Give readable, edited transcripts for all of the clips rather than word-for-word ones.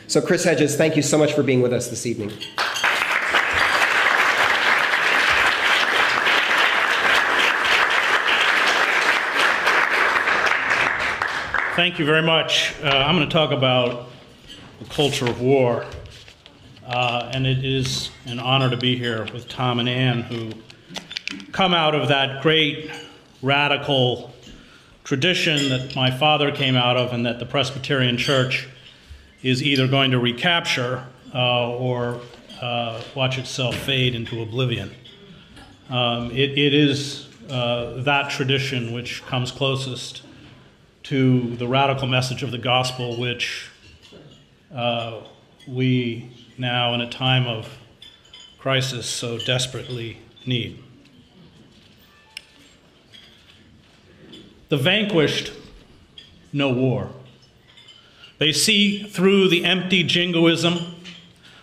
So Chris Hedges, thank you so much for being with us this evening. Thank you very much. I'm going to talk about the culture of war. And it is an honor to be here with Tom and Ann, who come out of that great radical tradition that my father came out of and that the Presbyterian Church is either going to recapture or watch itself fade into oblivion. It is that tradition which comes closest to the radical message of the gospel, which we now, in a time of crisis, so desperately need. The vanquished know war. They see through the empty jingoism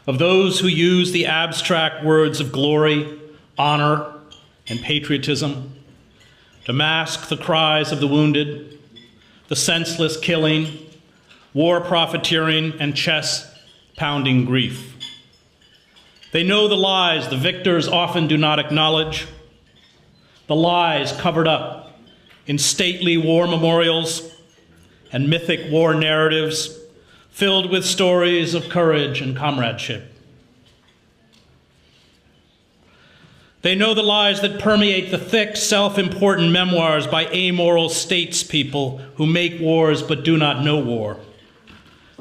of those who use the abstract words of glory, honor, and patriotism to mask the cries of the wounded, the senseless killing, war profiteering, and chest-pounding grief. They know the lies the victors often do not acknowledge, the lies covered up in stately war memorials and mythic war narratives filled with stories of courage and comradeship. They know the lies that permeate the thick, self-important memoirs by amoral statespeople who make wars but do not know war.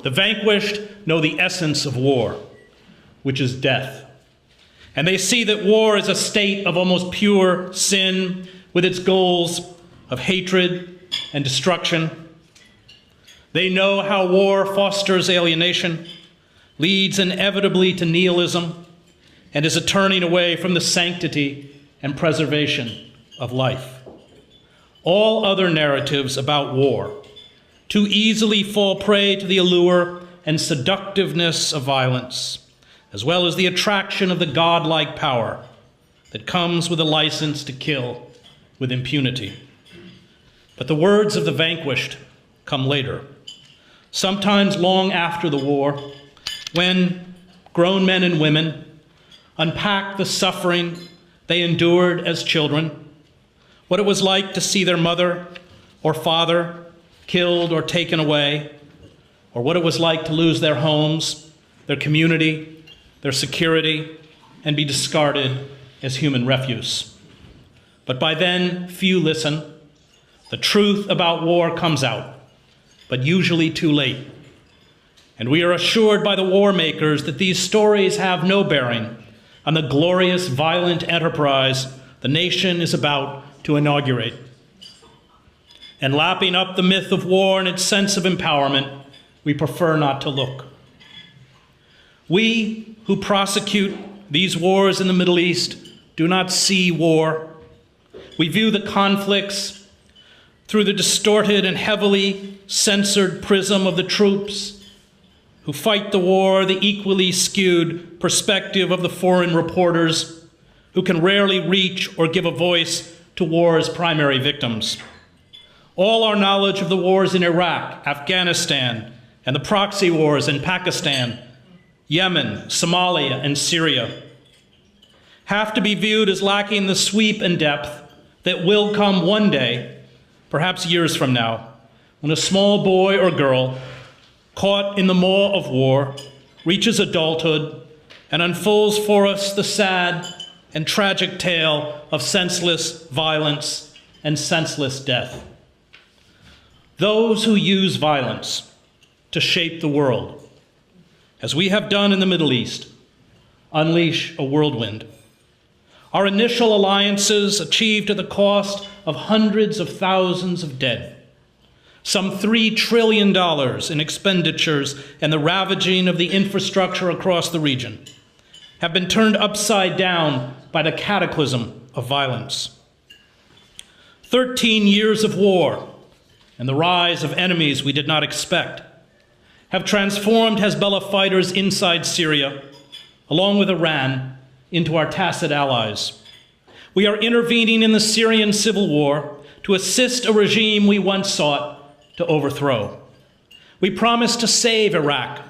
The vanquished know the essence of war, which is death. And they see that war is a state of almost pure sin with its goals of hatred and destruction. They know how war fosters alienation, leads inevitably to nihilism, and is a turning away from the sanctity and preservation of life. All other narratives about war too easily fall prey to the allure and seductiveness of violence, as well as the attraction of the godlike power that comes with a license to kill with impunity. But the words of the vanquished come later, sometimes long after the war, when grown men and women unpack the suffering they endured as children, what it was like to see their mother or father killed or taken away, or what it was like to lose their homes, their community, their security, and be discarded as human refuse. But by then, few listen. The truth about war comes out, but usually too late. And we are assured by the war makers that these stories have no bearing on the glorious, violent enterprise the nation is about to inaugurate. And lapping up the myth of war and its sense of empowerment, we prefer not to look. We who prosecute these wars in the Middle East do not see war. We view the conflicts through the distorted and heavily censored prism of the troops who fight the war, the equally skewed perspective of the foreign reporters who can rarely reach or give a voice to war's primary victims. All our knowledge of the wars in Iraq, Afghanistan, and the proxy wars in Pakistan, Yemen, Somalia, and Syria have to be viewed as lacking the sweep and depth that will come one day, perhaps years from now, when a small boy or girl caught in the maw of war reaches adulthood and unfolds for us the sad and tragic tale of senseless violence and senseless death. Those who use violence to shape the world, as we have done in the Middle East, unleash a whirlwind. Our initial alliances achieved at the cost of hundreds of thousands of dead, some $3 trillion in expenditures and the ravaging of the infrastructure across the region, have been turned upside down by the cataclysm of violence. 13 years of war and the rise of enemies we did not expect have transformed Hezbollah fighters inside Syria, along with Iran, into our tacit allies. We are intervening in the Syrian civil war to assist a regime we once sought to overthrow. We promised to save Iraq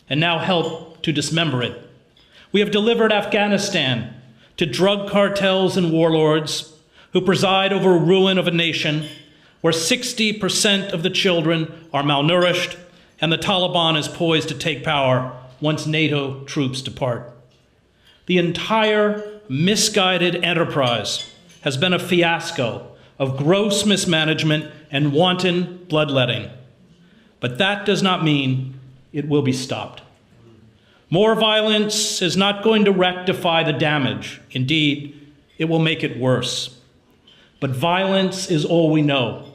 and now help to dismember it. We have delivered Afghanistan to drug cartels and warlords who preside over a ruin of a nation where 60% of the children are malnourished and the Taliban is poised to take power once NATO troops depart. The entire misguided enterprise has been a fiasco of gross mismanagement and wanton bloodletting. But that does not mean it will be stopped. More violence is not going to rectify the damage. Indeed, it will make it worse. But violence is all we know.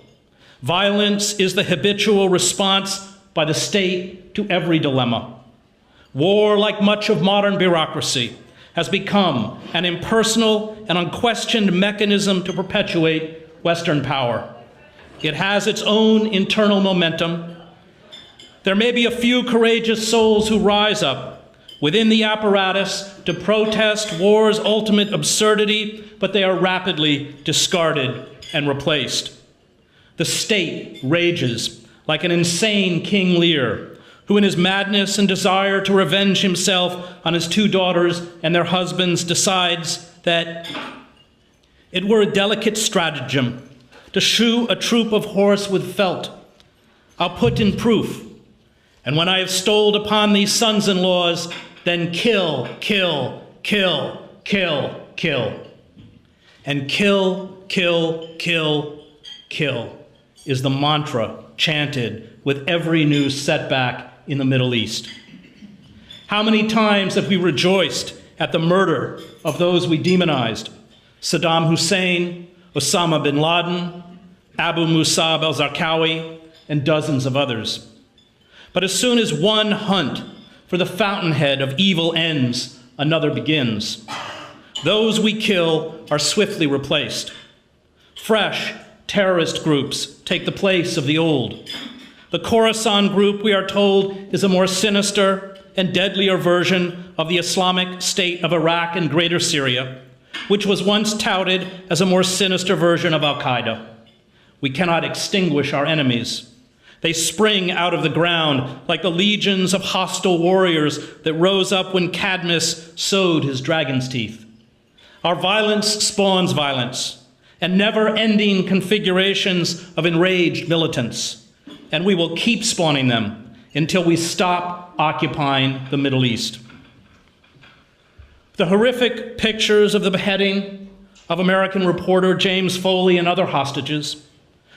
Violence is the habitual response by the state to every dilemma. War, like much of modern bureaucracy, has become an impersonal and unquestioned mechanism to perpetuate Western power. It has its own internal momentum. There may be a few courageous souls who rise up within the apparatus to protest war's ultimate absurdity, but they are rapidly discarded and replaced. The state rages like an insane King Lear, who in his madness and desire to revenge himself on his two daughters and their husbands decides that it were a delicate stratagem to shoe a troop of horse with felt. I'll put in proof, and when I have stoled upon these sons-in-laws, then kill, kill, kill, kill, kill. And kill, kill, kill, kill is the mantra chanted with every new setback in the Middle East. How many times have we rejoiced at the murder of those we demonized? Saddam Hussein, Osama bin Laden, Abu Musab al-Zarqawi, and dozens of others. But as soon as one hunt for the fountainhead of evil ends, another begins. Those we kill are swiftly replaced. Fresh terrorist groups take the place of the old. The Khorasan group, we are told, is a more sinister and deadlier version of the Islamic State of Iraq and Greater Syria, which was once touted as a more sinister version of al-Qaeda. We cannot extinguish our enemies. They spring out of the ground like the legions of hostile warriors that rose up when Cadmus sowed his dragon's teeth. Our violence spawns violence and never-ending configurations of enraged militants, and we will keep spawning them until we stop occupying the Middle East. The horrific pictures of the beheading of American reporter James Foley and other hostages,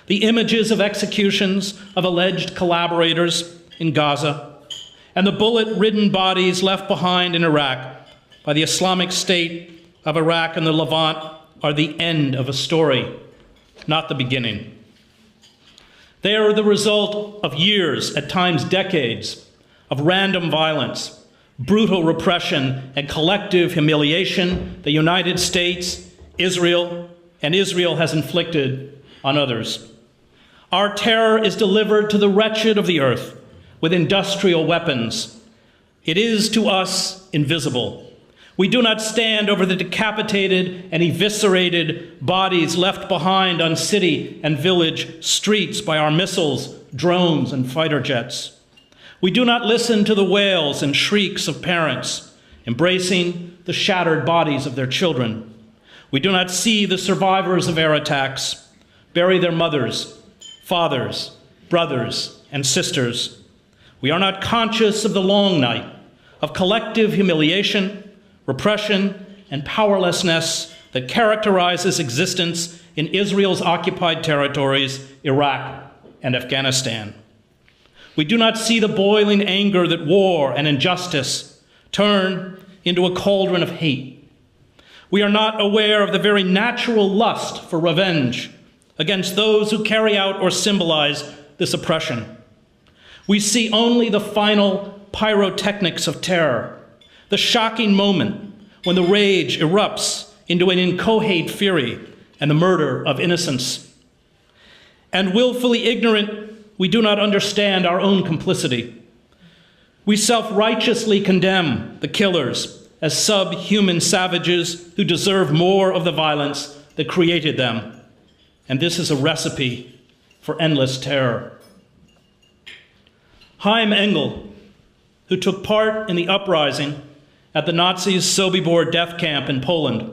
the images of executions of alleged collaborators in Gaza, and the bullet-ridden bodies left behind in Iraq by the Islamic State of Iraq and the Levant are the end of a story, not the beginning. They are the result of years, at times decades, of random violence, brutal repression, and collective humiliation the United States, Israel, and Israel has inflicted on others. Our terror is delivered to the wretched of the earth with industrial weapons. It is to us invisible. We do not stand over the decapitated and eviscerated bodies left behind on city and village streets by our missiles, drones, and fighter jets. We do not listen to the wails and shrieks of parents embracing the shattered bodies of their children. We do not see the survivors of air attacks bury their mothers, fathers, brothers, and sisters. We are not conscious of the long night of collective humiliation, repression, and powerlessness that characterizes existence in Israel's occupied territories, Iraq and Afghanistan. We do not see the boiling anger that war and injustice turn into a cauldron of hate. We are not aware of the very natural lust for revenge against those who carry out or symbolize this oppression. We see only the final pyrotechnics of terror, the shocking moment when the rage erupts into an inchoate fury and the murder of innocents. And willfully ignorant, we do not understand our own complicity. We self-righteously condemn the killers as subhuman savages who deserve more of the violence that created them. And this is a recipe for endless terror. Chaim Engel, who took part in the uprising at the Nazis' Sobibor death camp in Poland,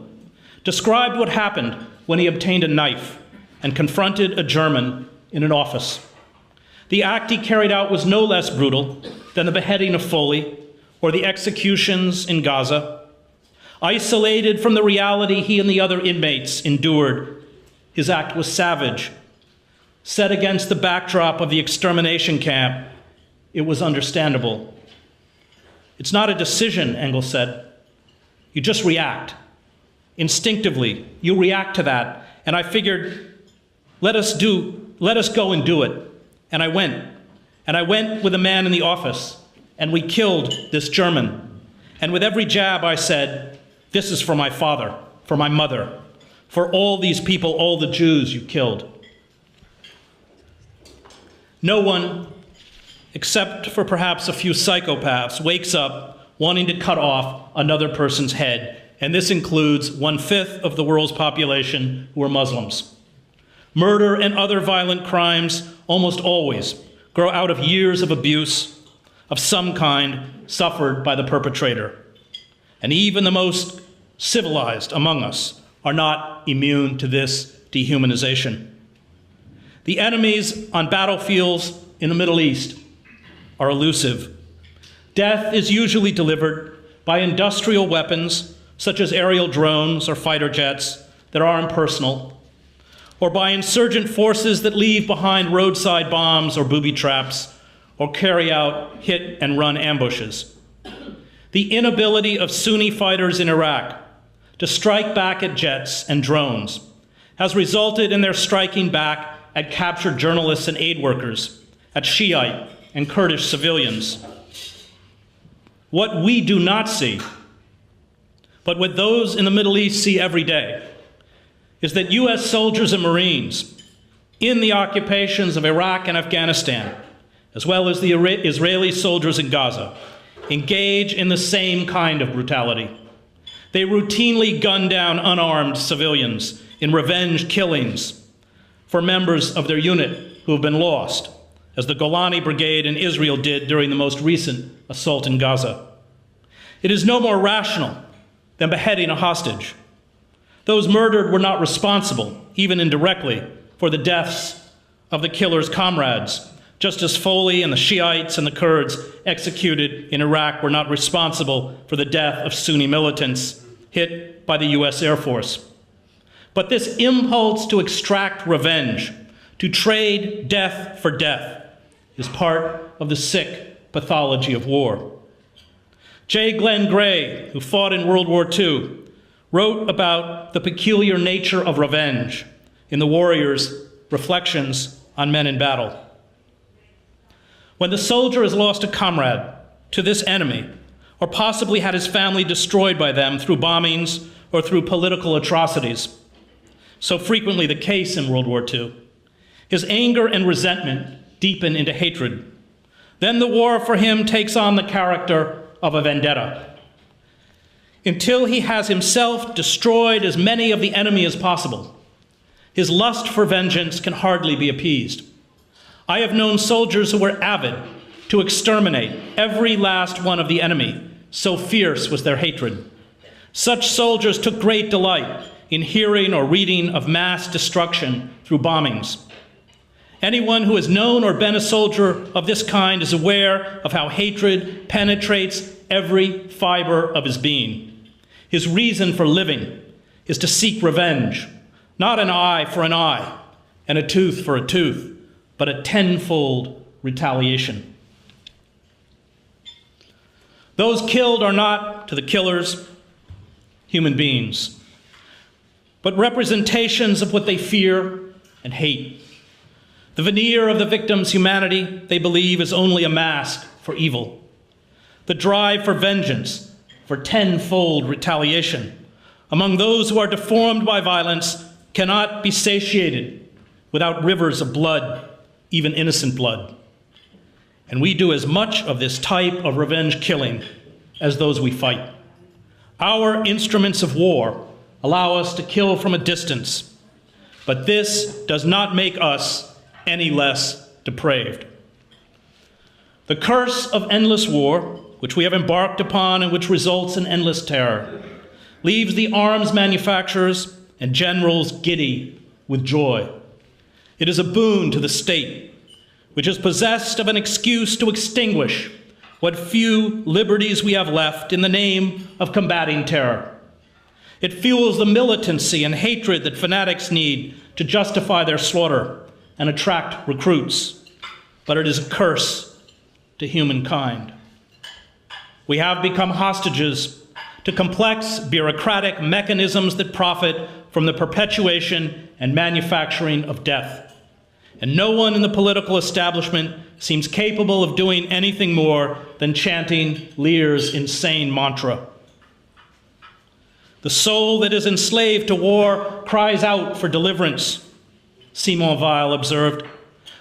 described what happened when he obtained a knife and confronted a German in an office. The act he carried out was no less brutal than the beheading of Foley or the executions in Gaza. Isolated from the reality he and the other inmates endured, his act was savage. Set against the backdrop of the extermination camp, it was understandable. It's not a decision, Engels said. You just react. Instinctively, you react to that. And I figured, let us go and do it. And I went. And I went with a man in the office, and we killed this German. And with every jab I said, this is for my father, for my mother, for all these people, all the Jews you killed. No one, except for perhaps a few psychopaths, wakes up wanting to cut off another person's head, and this includes 1/5 of the world's population who are Muslims. Murder and other violent crimes almost always grow out of years of abuse of some kind suffered by the perpetrator. And even the most civilized among us are not immune to this dehumanization. The enemies on battlefields in the Middle East are elusive. Death is usually delivered by industrial weapons, such as aerial drones or fighter jets that are impersonal, or by insurgent forces that leave behind roadside bombs or booby traps, or carry out hit-and-run ambushes. The inability of Sunni fighters in Iraq to strike back at jets and drones has resulted in their striking back at captured journalists and aid workers, at Shiite and Kurdish civilians. What we do not see, but what those in the Middle East see every day, is that U.S. soldiers and Marines in the occupations of Iraq and Afghanistan, as well as the Israeli soldiers in Gaza, engage in the same kind of brutality. They routinely gun down unarmed civilians in revenge killings for members of their unit who have been lost, as the Golani Brigade in Israel did during the most recent assault in Gaza. It is no more rational than beheading a hostage. Those murdered were not responsible, even indirectly, for the deaths of the killer's comrades, just as Foley and the Shiites and the Kurds executed in Iraq were not responsible for the death of Sunni militants hit by the U.S. Air Force. But this impulse to extract revenge, to trade death for death, is part of the sick pathology of war. J. Glenn Gray, who fought in World War II, wrote about the peculiar nature of revenge in The Warrior's Reflections on Men in Battle. When the soldier has lost a comrade to this enemy, or possibly had his family destroyed by them through bombings or through political atrocities, so frequently the case in World War II, his anger and resentment deepen into hatred. Then the war for him takes on the character of a vendetta. Until he has himself destroyed as many of the enemy as possible, his lust for vengeance can hardly be appeased. I have known soldiers who were avid to exterminate every last one of the enemy, so fierce was their hatred. Such soldiers took great delight in hearing or reading of mass destruction through bombings. Anyone who has known or been a soldier of this kind is aware of how hatred penetrates every fiber of his being. His reason for living is to seek revenge, not an eye for an eye and a tooth for a tooth, but a tenfold retaliation. Those killed are not, to the killers, human beings, but representations of what they fear and hate. The veneer of the victim's humanity, they believe, is only a mask for evil. The drive for vengeance, for tenfold retaliation, among those who are deformed by violence cannot be satiated without rivers of blood, even innocent blood. And we do as much of this type of revenge killing as those we fight. Our instruments of war allow us to kill from a distance, but this does not make us any less depraved. The curse of endless war which we have embarked upon and which results in endless terror, leaves the arms manufacturers and generals giddy with joy. It is a boon to the state, which is possessed of an excuse to extinguish what few liberties we have left in the name of combating terror. It fuels the militancy and hatred that fanatics need to justify their slaughter and attract recruits. But it is a curse to humankind. We have become hostages to complex bureaucratic mechanisms that profit from the perpetuation and manufacturing of death. And no one in the political establishment seems capable of doing anything more than chanting Lear's insane mantra. The soul that is enslaved to war cries out for deliverance, Simone Weil observed,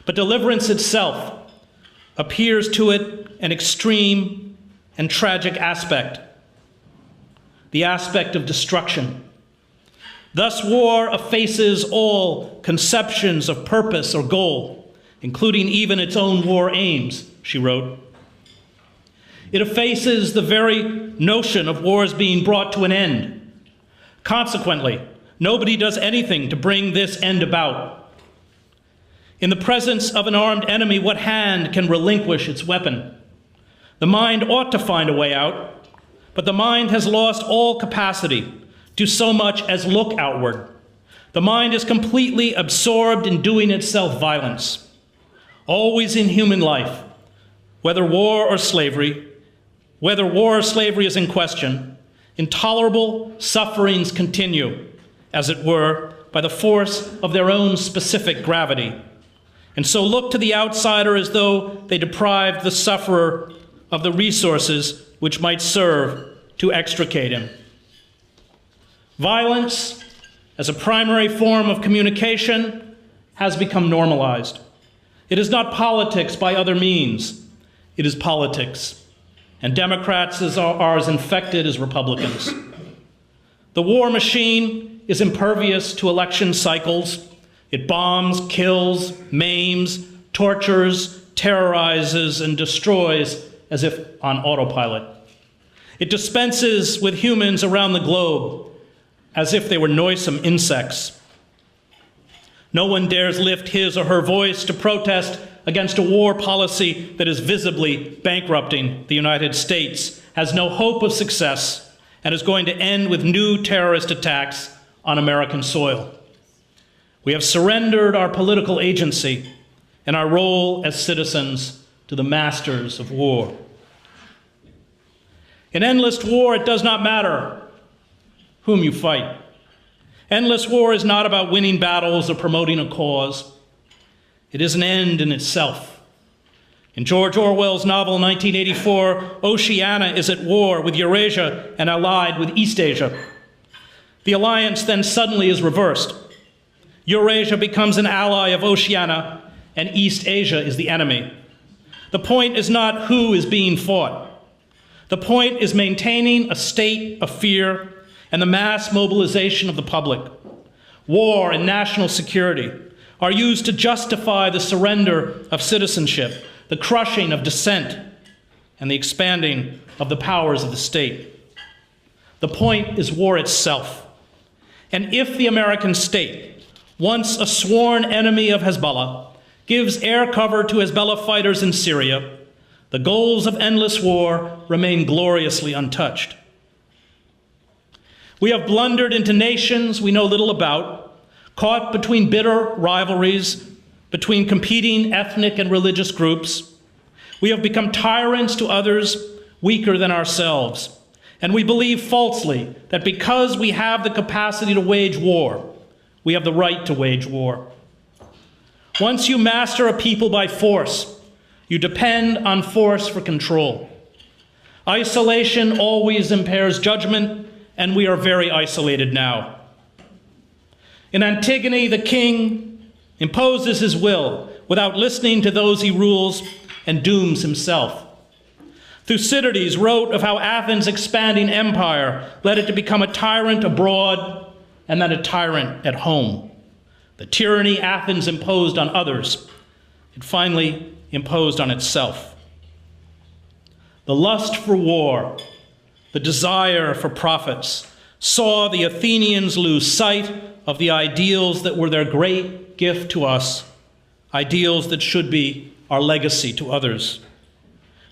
but deliverance itself appears to it an extreme and tragic aspect, the aspect of destruction. Thus, war effaces all conceptions of purpose or goal, including even its own war aims, she wrote. It effaces the very notion of wars being brought to an end. Consequently, nobody does anything to bring this end about. In the presence of an armed enemy, what hand can relinquish its weapon? The mind ought to find a way out, but the mind has lost all capacity to so much as look outward. The mind is completely absorbed in doing itself violence. Always in human life, whether war or slavery is in question, intolerable sufferings continue, as it were, by the force of their own specific gravity, and so look to the outsider as though they deprived the sufferer of the resources which might serve to extricate him. Violence, as a primary form of communication, has become normalized. It is not politics by other means, it is politics. And Democrats are as infected as Republicans. The war machine is impervious to election cycles. It bombs, kills, maims, tortures, terrorizes, and destroys as if on autopilot. It dispenses with humans around the globe as if they were noisome insects. No one dares lift his or her voice to protest against a war policy that is visibly bankrupting the United States, has no hope of success, and is going to end with new terrorist attacks on American soil. We have surrendered our political agency and our role as citizens to the masters of war. In endless war, it does not matter whom you fight. Endless war is not about winning battles or promoting a cause. It is an end in itself. In George Orwell's novel 1984, Oceania is at war with Eurasia and allied with Eastasia. The alliance then suddenly is reversed. Eurasia becomes an ally of Oceania, and Eastasia is the enemy. The point is not who is being fought. The point is maintaining a state of fear and the mass mobilization of the public. War and national security are used to justify the surrender of citizenship, the crushing of dissent, and the expanding of the powers of the state. The point is war itself. And if the American state, once a sworn enemy of Hezbollah, gives air cover to Hezbollah fighters in Syria, the goals of endless war remain gloriously untouched. We have blundered into nations we know little about, caught between bitter rivalries, between competing ethnic and religious groups. We have become tyrants to others weaker than ourselves. And we believe falsely that because we have the capacity to wage war, we have the right to wage war. Once you master a people by force, you depend on force for control. Isolation always impairs judgment, and we are very isolated now. In Antigone, the king imposes his will without listening to those he rules and dooms himself. Thucydides wrote of how Athens' expanding empire led it to become a tyrant abroad and then a tyrant at home. The tyranny Athens imposed on others, it finally imposed on itself. The lust for war, the desire for profits, saw the Athenians lose sight of the ideals that were their great gift to us, ideals that should be our legacy to others.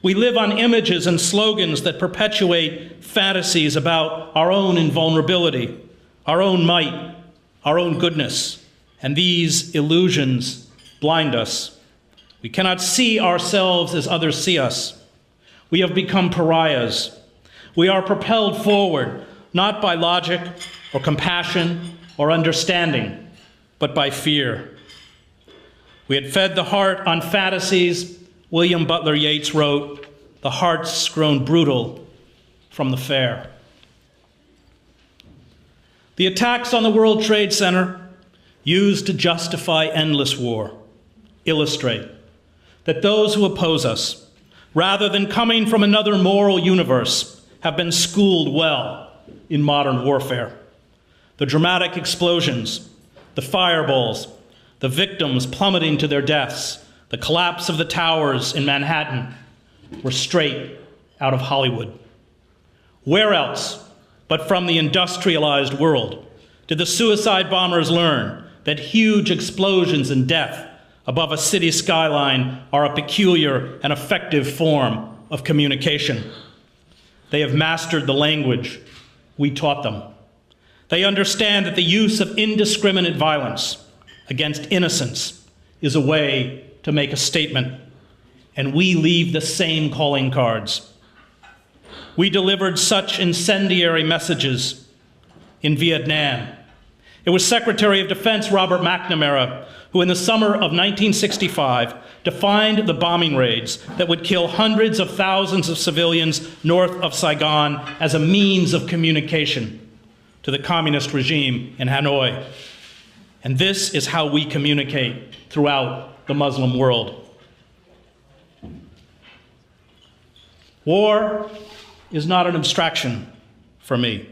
We live on images and slogans that perpetuate fantasies about our own invulnerability, our own might, our own goodness, and these illusions blind us. We cannot see ourselves as others see us. We have become pariahs. We are propelled forward, not by logic or compassion or understanding, but by fear. We had fed the heart on fantasies. William Butler Yeats wrote, "The heart's grown brutal from the fair." The attacks on the World Trade Center, used to justify endless war, illustrate that those who oppose us, rather than coming from another moral universe, have been schooled well in modern warfare. The dramatic explosions, the fireballs, the victims plummeting to their deaths, the collapse of the towers in Manhattan were straight out of Hollywood. Where else but from the industrialized world did the suicide bombers learn that huge explosions and death above a city skyline are a peculiar and effective form of communication? They have mastered the language we taught them. They understand that the use of indiscriminate violence against innocents is a way to make a statement, and we leave the same calling cards. We delivered such incendiary messages in Vietnam. It was Secretary of Defense Robert McNamara who in the summer of 1965 defined the bombing raids that would kill hundreds of thousands of civilians north of Saigon as a means of communication to the communist regime in Hanoi. And this is how we communicate throughout the Muslim world. War is not an abstraction for me.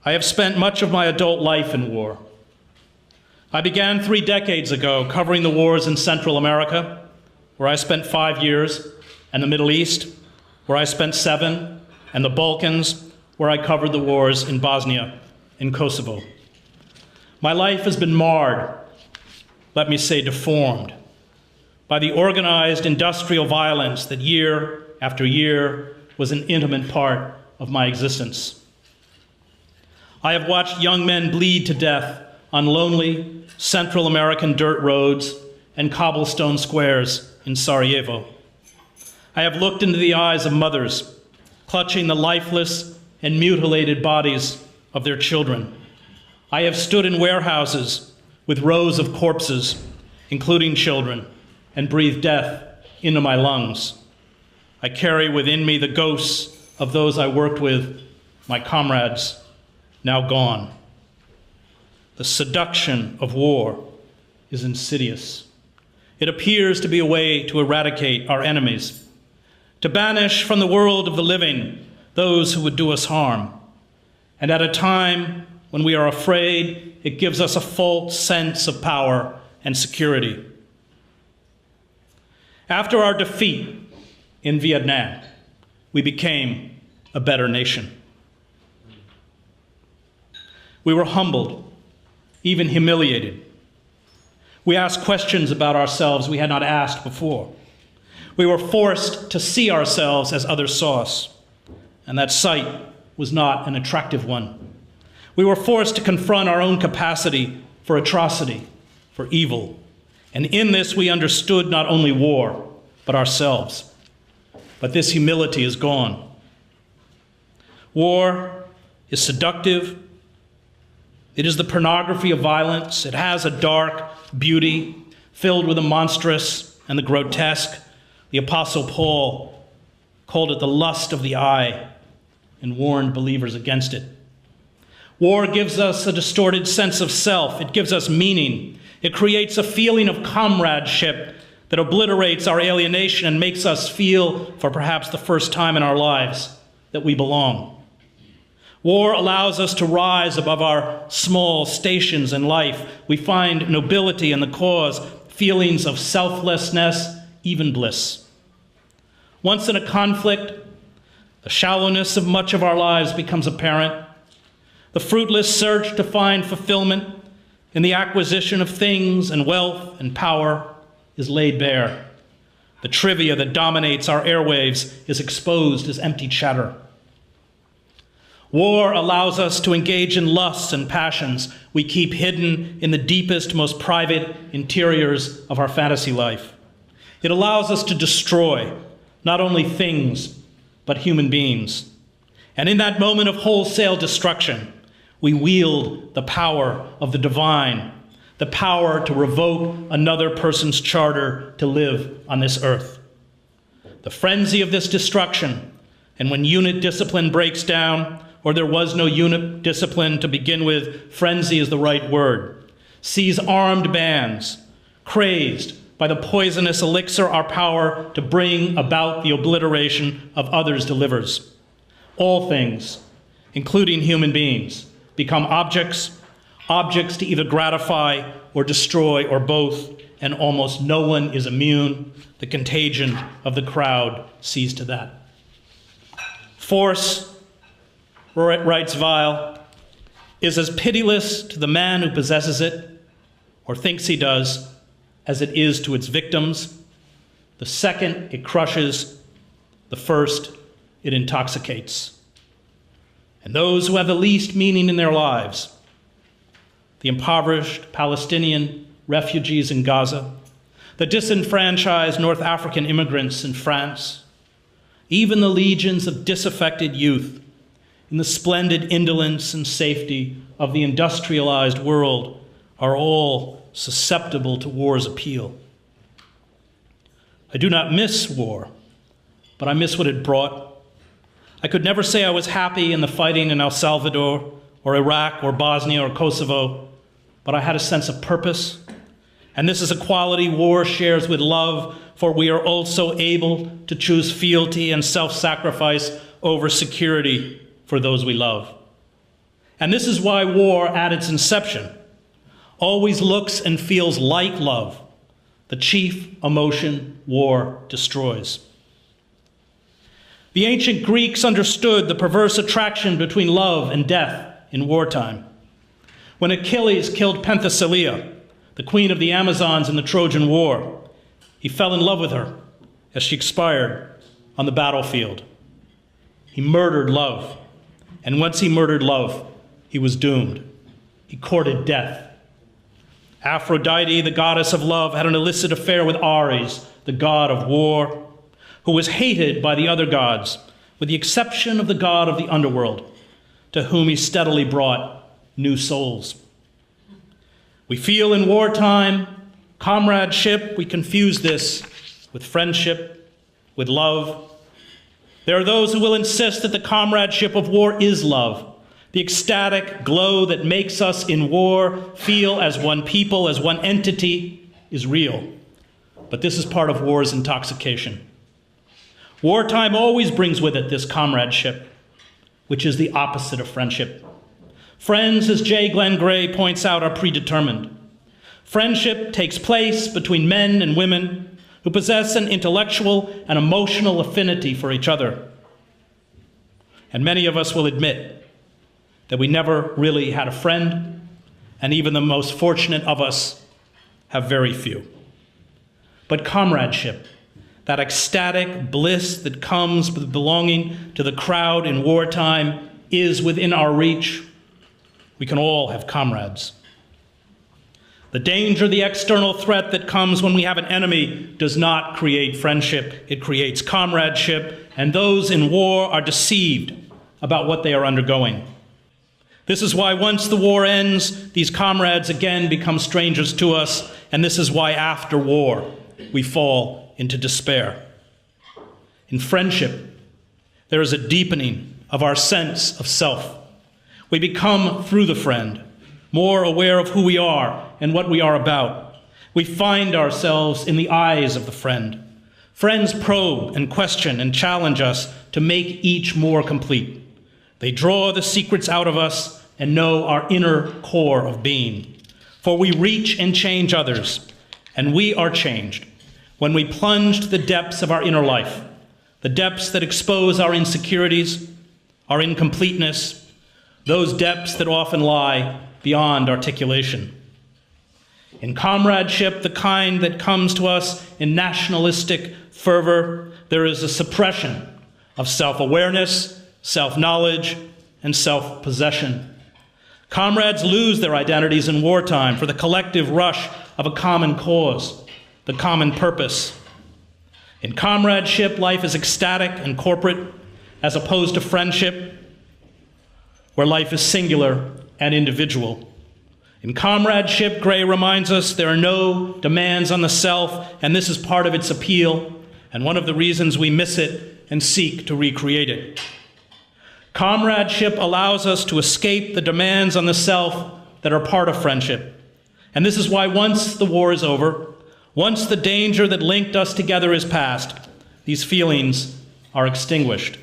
I have spent much of my adult life in war. I began 3 decades ago covering the wars in Central America, where I spent 5 years, and the Middle East, where I spent 7, and the Balkans, where I covered the wars in Bosnia and Kosovo. My life has been marred, let me say deformed, by the organized industrial violence that year after year was an intimate part of my existence. I have watched young men bleed to death on lonely Central American dirt roads and cobblestone squares in Sarajevo. I have looked into the eyes of mothers clutching the lifeless and mutilated bodies of their children. I have stood in warehouses with rows of corpses, including children, and breathed death into my lungs. I carry within me the ghosts of those I worked with, my comrades, now gone. The seduction of war is insidious. It appears to be a way to eradicate our enemies, to banish from the world of the living those who would do us harm. And at a time when we are afraid, it gives us a false sense of power and security. After our defeat in Vietnam, we became a better nation. We were humbled, even humiliated. We asked questions about ourselves we had not asked before. We were forced to see ourselves as others saw us, and that sight was not an attractive one. We were forced to confront our own capacity for atrocity, for evil, and in this we understood not only war, but ourselves. But this humility is gone. War is seductive. It is the pornography of violence. It has a dark beauty filled with the monstrous and the grotesque. The Apostle Paul called it the lust of the eye and warned believers against it. War gives us a distorted sense of self. It gives us meaning. It creates a feeling of comradeship that obliterates our alienation and makes us feel, for perhaps the first time in our lives, that we belong. War allows us to rise above our small stations in life. We find nobility in the cause, feelings of selflessness, even bliss. Once in a conflict, the shallowness of much of our lives becomes apparent. The fruitless search to find fulfillment in the acquisition of things and wealth and power is laid bare. The trivia that dominates our airwaves is exposed as empty chatter. War allows us to engage in lusts and passions we keep hidden in the deepest, most private interiors of our fantasy life. It allows us to destroy not only things, but human beings. And in that moment of wholesale destruction, we wield the power of the divine, the power to revoke another person's charter to live on this earth. The frenzy of this destruction, and when unit discipline breaks down, or there was no unit discipline to begin with, frenzy is the right word, sees armed bands, crazed by the poisonous elixir our power to bring about the obliteration of others delivers. All things, including human beings, become objects to either gratify or destroy or both, and almost no one is immune. The contagion of the crowd sees to that. Force, writes Weil, is as pitiless to the man who possesses it, or thinks he does, as it is to its victims. The second, it crushes. The first, it intoxicates. And those who have the least meaning in their lives, the impoverished Palestinian refugees in Gaza, the disenfranchised North African immigrants in France, even the legions of disaffected youth in the splendid indolence and safety of the industrialized world, are all susceptible to war's appeal. I do not miss war, but I miss what it brought. I could never say I was happy in the fighting in El Salvador or Iraq or Bosnia or Kosovo, but I had a sense of purpose. And this is a quality war shares with love, for we are also able to choose fealty and self-sacrifice over security for those we love. And this is why war, at its inception, always looks and feels like love, the chief emotion war destroys. The ancient Greeks understood the perverse attraction between love and death in wartime. When Achilles killed Penthesilea, the queen of the Amazons in the Trojan War, he fell in love with her as she expired on the battlefield. He murdered love, and once he murdered love, he was doomed. He courted death. Aphrodite, the goddess of love, had an illicit affair with Ares, the god of war, who was hated by the other gods, with the exception of the god of the underworld, to whom he steadily brought new souls. We feel in wartime comradeship. We confuse this with friendship, with love. There are those who will insist that the comradeship of war is love, the ecstatic glow that makes us in war feel as one people, as one entity, is real. But this is part of war's intoxication. Wartime always brings with it this comradeship, which is the opposite of friendship. Friends, as J. Glenn Gray points out, are predetermined. Friendship takes place between men and women who possess an intellectual and emotional affinity for each other. And many of us will admit that we never really had a friend, and even the most fortunate of us have very few. But comradeship, that ecstatic bliss that comes with belonging to the crowd in wartime, is within our reach. We can all have comrades. The danger, the external threat that comes when we have an enemy does not create friendship. It creates comradeship, and those in war are deceived about what they are undergoing. This is why once the war ends, these comrades again become strangers to us, and this is why after war we fall into despair. In friendship, there is a deepening of our sense of self. We become, through the friend, more aware of who we are and what we are about. We find ourselves in the eyes of the friend. Friends probe and question and challenge us to make each more complete. They draw the secrets out of us and know our inner core of being. For we reach and change others, and we are changed when we plunge to the depths of our inner life, the depths that expose our insecurities, our incompleteness, those depths that often lie beyond articulation. In comradeship, the kind that comes to us in nationalistic fervor, there is a suppression of self-awareness, self-knowledge, and self-possession. Comrades lose their identities in wartime for the collective rush of a common cause, the common purpose. In comradeship, life is ecstatic and corporate, as opposed to friendship, where life is singular and individual. In comradeship, Gray reminds us there are no demands on the self, and this is part of its appeal, and one of the reasons we miss it and seek to recreate it. Comradeship allows us to escape the demands on the self that are part of friendship. And this is why once the war is over, once the danger that linked us together is past, these feelings are extinguished.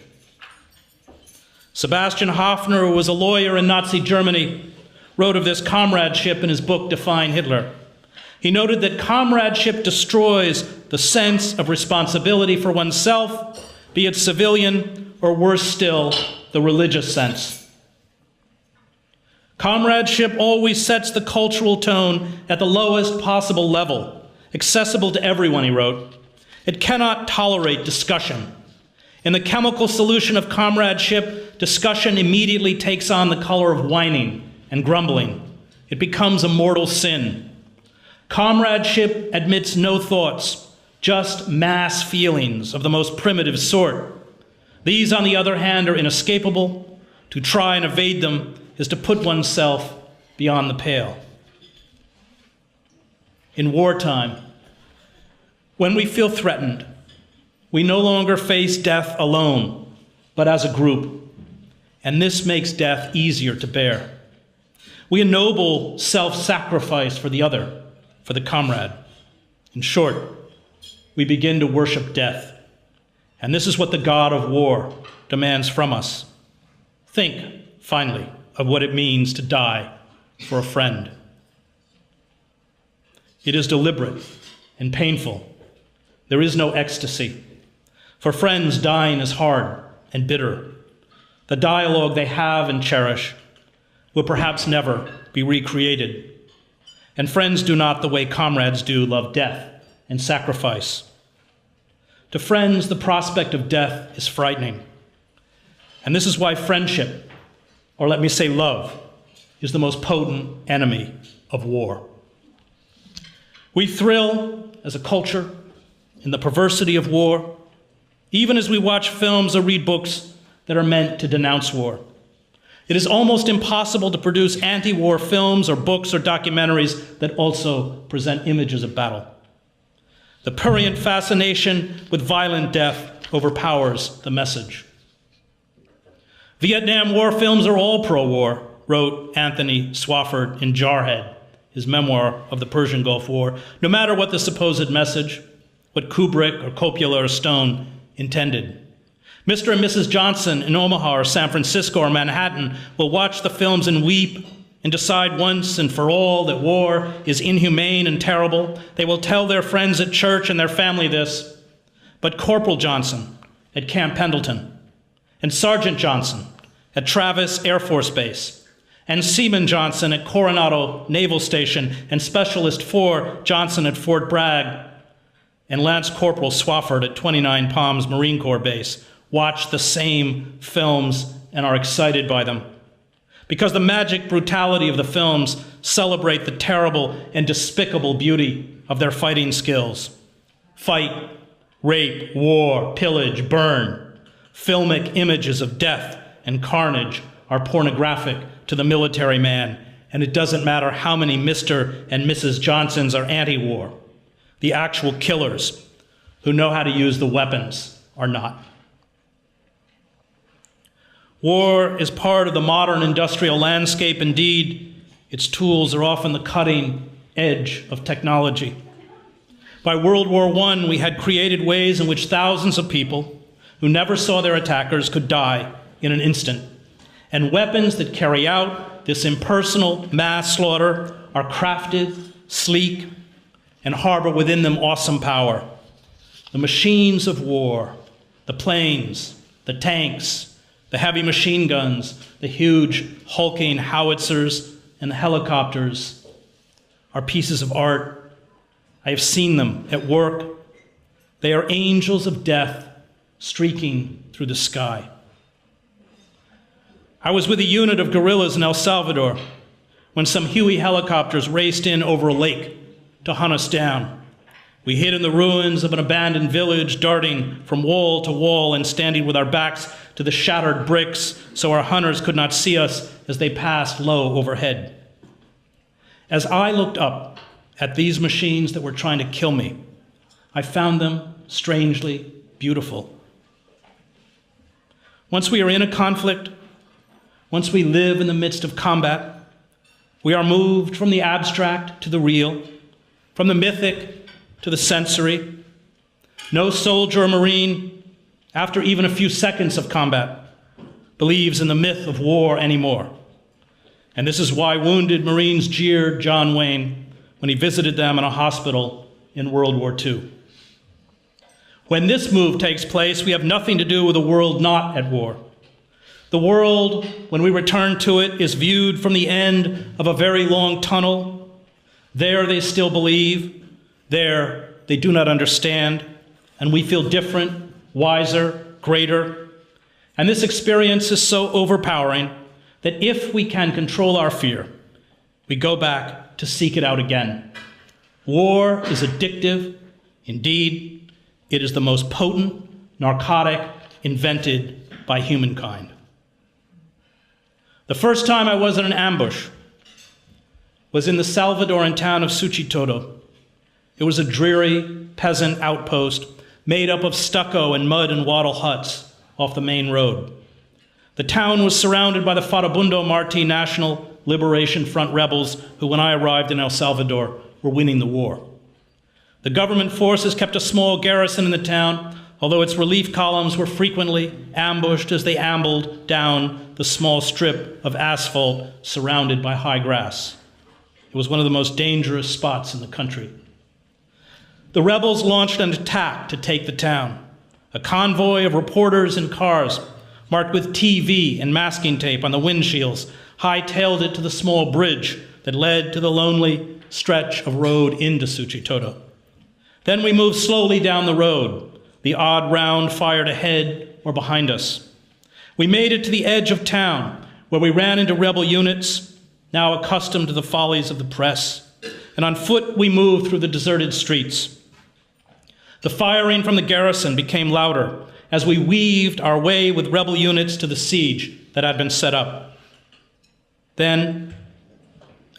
Sebastian Hofner, who was a lawyer in Nazi Germany, wrote of this comradeship in his book, Define Hitler. He noted that comradeship destroys the sense of responsibility for oneself, be it civilian or, worse still, the religious sense. Comradeship always sets the cultural tone at the lowest possible level, accessible to everyone, he wrote. It cannot tolerate discussion. In the chemical solution of comradeship, discussion immediately takes on the color of whining and grumbling. It becomes a mortal sin. Comradeship admits no thoughts, just mass feelings of the most primitive sort. These, on the other hand, are inescapable. To try and evade them is to put oneself beyond the pale. In wartime, when we feel threatened, we no longer face death alone, but as a group, and this makes death easier to bear. We ennoble self-sacrifice for the other, for the comrade. In short, we begin to worship death. And this is what the God of war demands from us. Think, finally, of what it means to die for a friend. It is deliberate and painful. There is no ecstasy. For friends, dying is hard and bitter. The dialogue they have and cherish will perhaps never be recreated. And friends do not, the way comrades do, love death and sacrifice. To friends, the prospect of death is frightening. And this is why friendship, or let me say love, is the most potent enemy of war. We thrill as a culture in the perversity of war, even as we watch films or read books that are meant to denounce war. It is almost impossible to produce anti-war films or books or documentaries that also present images of battle. The prurient fascination with violent death overpowers the message. Vietnam War films are all pro-war, wrote Anthony Swafford in Jarhead, his memoir of the Persian Gulf War, no matter what the supposed message, what Kubrick or Coppola or Stone intended. Mr. and Mrs. Johnson in Omaha or San Francisco or Manhattan will watch the films and weep and decide once and for all that war is inhumane and terrible. They will tell their friends at church and their family this. But Corporal Johnson at Camp Pendleton, and Sergeant Johnson at Travis Air Force Base, and Seaman Johnson at Coronado Naval Station, and Specialist 4 Johnson at Fort Bragg, and Lance Corporal Swafford at 29 Palms Marine Corps Base watch the same films and are excited by them. Because the magic brutality of the films celebrate the terrible and despicable beauty of their fighting skills. Fight, rape, war, pillage, burn. Filmic images of death and carnage are pornographic to the military man, and it doesn't matter how many Mr. and Mrs. Johnsons are anti-war. The actual killers who know how to use the weapons are not. War is part of the modern industrial landscape. Indeed, its tools are often the cutting edge of technology. By World War I, we had created ways in which thousands of people who never saw their attackers could die in an instant. And weapons that carry out this impersonal mass slaughter are crafted, sleek, and harbor within them awesome power. The machines of war, The planes, the tanks, the heavy machine guns, the huge hulking howitzers, and the helicopters are pieces of art. I have seen them at work. They are angels of death streaking through the sky. I was with a unit of guerrillas in El Salvador when some Huey helicopters raced in over a lake to hunt us down. We hid in the ruins of an abandoned village, darting from wall to wall and standing with our backs to the shattered bricks so our hunters could not see us as they passed low overhead. As I looked up at these machines that were trying to kill me, I found them strangely beautiful. Once we are in a conflict, once we live in the midst of combat, we are moved from the abstract to the real, from the mythic to the sensory. No soldier or Marine, after even a few seconds of combat, believes in the myth of war anymore. And this is why wounded Marines jeered John Wayne when he visited them in a hospital in World War II. When this move takes place, we have nothing to do with a world not at war. The world, when we return to it, is viewed from the end of a very long tunnel. There they still believe. There they do not understand. And we feel different, wiser, greater. And this experience is so overpowering that if we can control our fear, we go back to seek it out again. War is addictive. Indeed, it is the most potent narcotic invented by humankind. The first time I was in an ambush was in the Salvadoran town of Suchitoto. It was a dreary peasant outpost made up of stucco and mud and wattle huts off the main road. The town was surrounded by the Farabundo Martí National Liberation Front rebels who, when I arrived in El Salvador, were winning the war. The government forces kept a small garrison in the town, although its relief columns were frequently ambushed as they ambled down the small strip of asphalt surrounded by high grass. It was one of the most dangerous spots in the country. The rebels launched an attack to take the town. A convoy of reporters in cars, marked with TV and masking tape on the windshields, hightailed it to the small bridge that led to the lonely stretch of road into Suchitoto. Then we moved slowly down the road, the odd round fired ahead or behind us. We made it to the edge of town, where we ran into rebel units, now accustomed to the follies of the press, and on foot we moved through the deserted streets. The firing from the garrison became louder as we weaved our way with rebel units to the siege that had been set up. Then,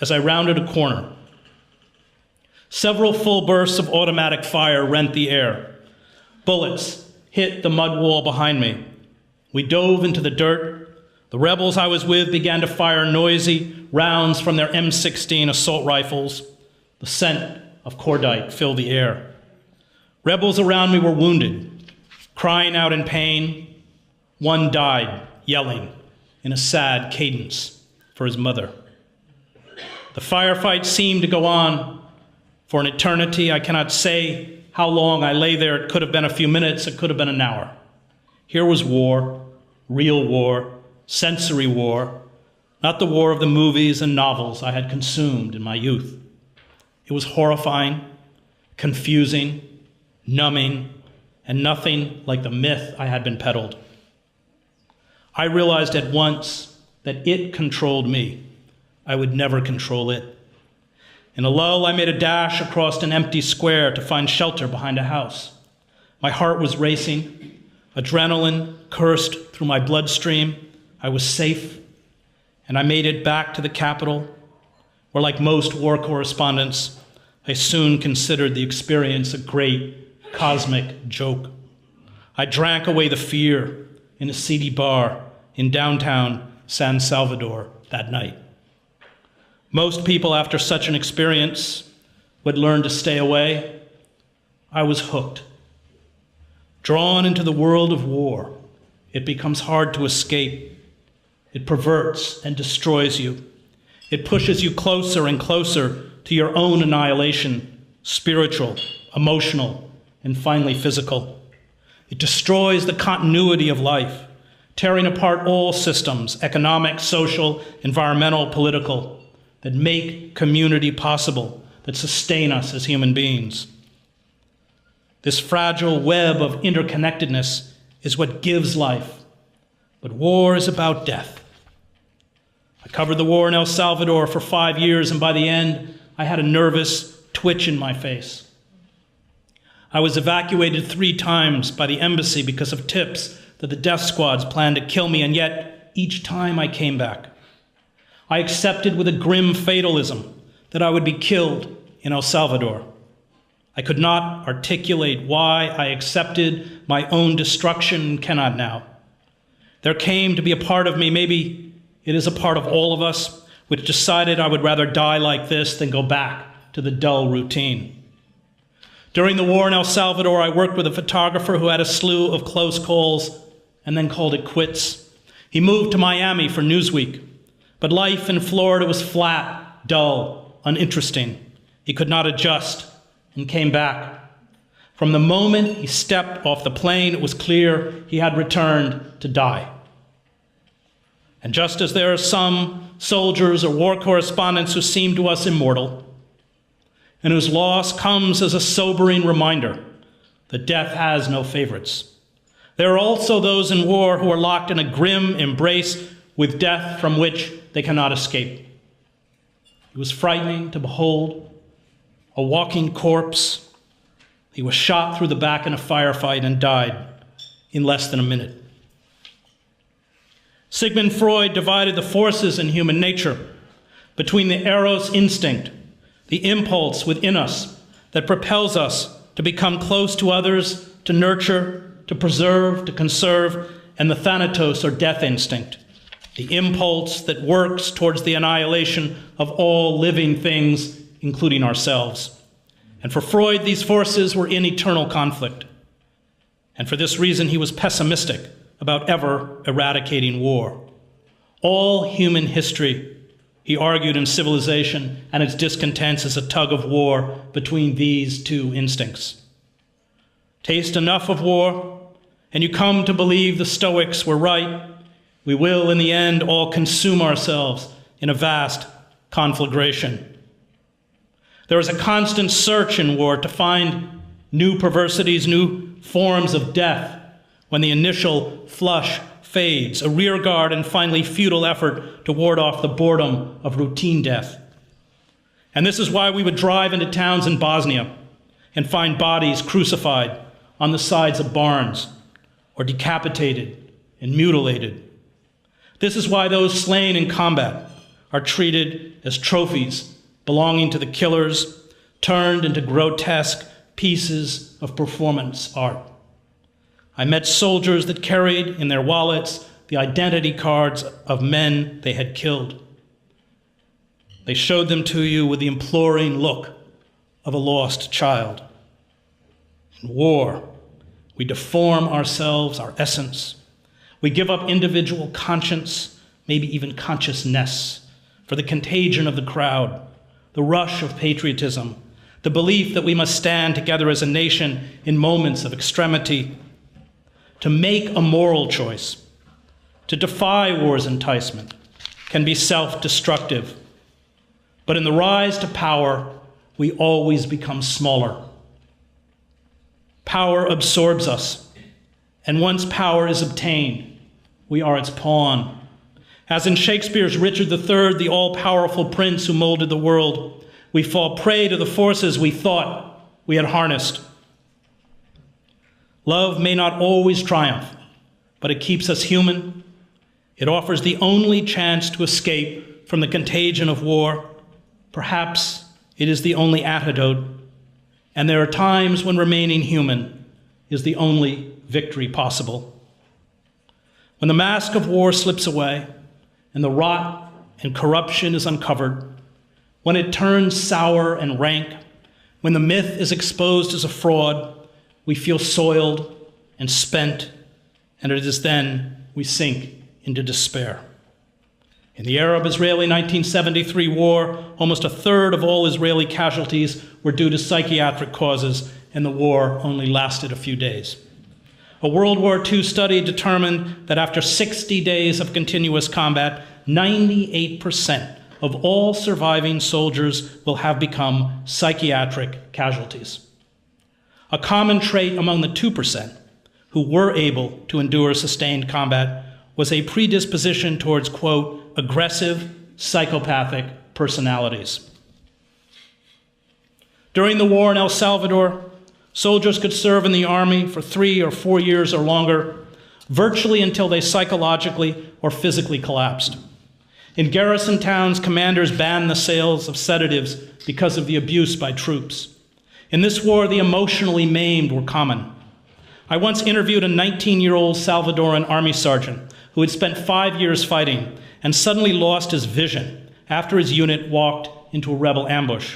as I rounded a corner, several full bursts of automatic fire rent the air. Bullets hit the mud wall behind me. We dove into the dirt. The rebels I was with began to fire noisy rounds from their M16 assault rifles. The scent of cordite filled the air. Rebels around me were wounded, crying out in pain. One died, yelling in a sad cadence for his mother. The firefight seemed to go on for an eternity. I cannot say how long I lay there. It could have been a few minutes, it could have been an hour. Here was war, real war, sensory war, not the war of the movies and novels I had consumed in my youth. It was horrifying, confusing, numbing, and nothing like the myth I had been peddled. I realized at once that it controlled me. I would never control it. In a lull, I made a dash across an empty square to find shelter behind a house. My heart was racing. Adrenaline coursed through my bloodstream. I was safe, and I made it back to the capital, where, like most war correspondents, I soon considered the experience a great cosmic joke. I drank away the fear in a seedy bar in downtown San Salvador that night. Most people after such an experience would learn to stay away. I was hooked. Drawn into the world of war, it becomes hard to escape. It perverts and destroys you. It pushes you closer and closer to your own annihilation, spiritual, emotional, and finally physical. It destroys the continuity of life, tearing apart all systems, economic, social, environmental, political, that make community possible, that sustain us as human beings. This fragile web of interconnectedness is what gives life, but war is about death. I covered the war in El Salvador for 5 years, and by the end, I had a nervous twitch in my face. I was evacuated 3 times by the embassy because of tips that the death squads planned to kill me, and yet each time I came back. I accepted with a grim fatalism that I would be killed in El Salvador. I could not articulate why I accepted my own destruction and cannot now. There came to be a part of me, maybe it is a part of all of us, which decided I would rather die like this than go back to the dull routine. During the war in El Salvador, I worked with a photographer who had a slew of close calls and then called it quits. He moved to Miami for Newsweek, but life in Florida was flat, dull, uninteresting. He could not adjust and came back. From the moment he stepped off the plane, it was clear he had returned to die. And just as there are some soldiers or war correspondents who seem to us immortal, and whose loss comes as a sobering reminder that death has no favorites, there are also those in war who are locked in a grim embrace with death from which they cannot escape. It was frightening to behold a walking corpse. He was shot through the back in a firefight and died in less than a minute. Sigmund Freud divided the forces in human nature between the eros instinct, the impulse within us that propels us to become close to others, to nurture, to preserve, to conserve, and the thanatos, or death instinct, the impulse that works towards the annihilation of all living things, including ourselves. And for Freud, these forces were in eternal conflict. And for this reason, he was pessimistic about ever eradicating war. All human history, he argued, in civilization and its discontents is a tug of war between these two instincts. Taste enough of war, and you come to believe the Stoics were right. We will, in the end, all consume ourselves in a vast conflagration. There is a constant search in war to find new perversities, new forms of death. When the initial flush fades, a rearguard and finally futile effort to ward off the boredom of routine death. And this is why we would drive into towns in Bosnia and find bodies crucified on the sides of barns or decapitated and mutilated. This is why those slain in combat are treated as trophies belonging to the killers, turned into grotesque pieces of performance art. I met soldiers that carried in their wallets the identity cards of men they had killed. They showed them to you with the imploring look of a lost child. In war, we deform ourselves, our essence. We give up individual conscience, maybe even consciousness, for the contagion of the crowd, the rush of patriotism, the belief that we must stand together as a nation in moments of extremity. To make a moral choice, to defy war's enticement, can be self-destructive. But in the rise to power, we always become smaller. Power absorbs us, and once power is obtained, we are its pawn. As in Shakespeare's Richard III, the all-powerful prince who molded the world, we fall prey to the forces we thought we had harnessed. Love may not always triumph, but it keeps us human. It offers the only chance to escape from the contagion of war. Perhaps it is the only antidote, and there are times when remaining human is the only victory possible. When the mask of war slips away and the rot and corruption is uncovered, when it turns sour and rank, when the myth is exposed as a fraud, we feel soiled and spent, and it is then we sink into despair. In the Arab-Israeli 1973 war, almost a third of all Israeli casualties were due to psychiatric causes, and the war only lasted a few days. A World War II study determined that after 60 days of continuous combat, 98% of all surviving soldiers will have become psychiatric casualties. A common trait among the 2% who were able to endure sustained combat was a predisposition towards, quote, aggressive, psychopathic personalities. During the war in El Salvador, soldiers could serve in the army for 3 or 4 years or longer, virtually until they psychologically or physically collapsed. In garrison towns, commanders banned the sales of sedatives because of the abuse by troops. In this war, the emotionally maimed were common. I once interviewed a 19-year-old Salvadoran army sergeant who had spent 5 years fighting and suddenly lost his vision after his unit walked into a rebel ambush.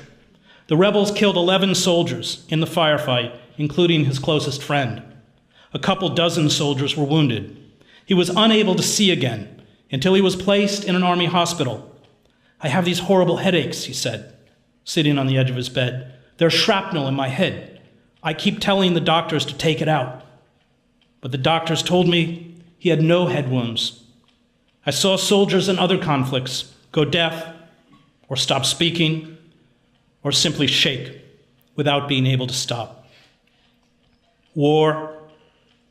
The rebels killed 11 soldiers in the firefight, including his closest friend. A couple dozen soldiers were wounded. He was unable to see again until he was placed in an army hospital. I have these horrible headaches, he said, sitting on the edge of his bed. There's shrapnel in my head. I keep telling the doctors to take it out. But the doctors told me he had no head wounds. I saw soldiers in other conflicts go deaf or stop speaking or simply shake without being able to stop. War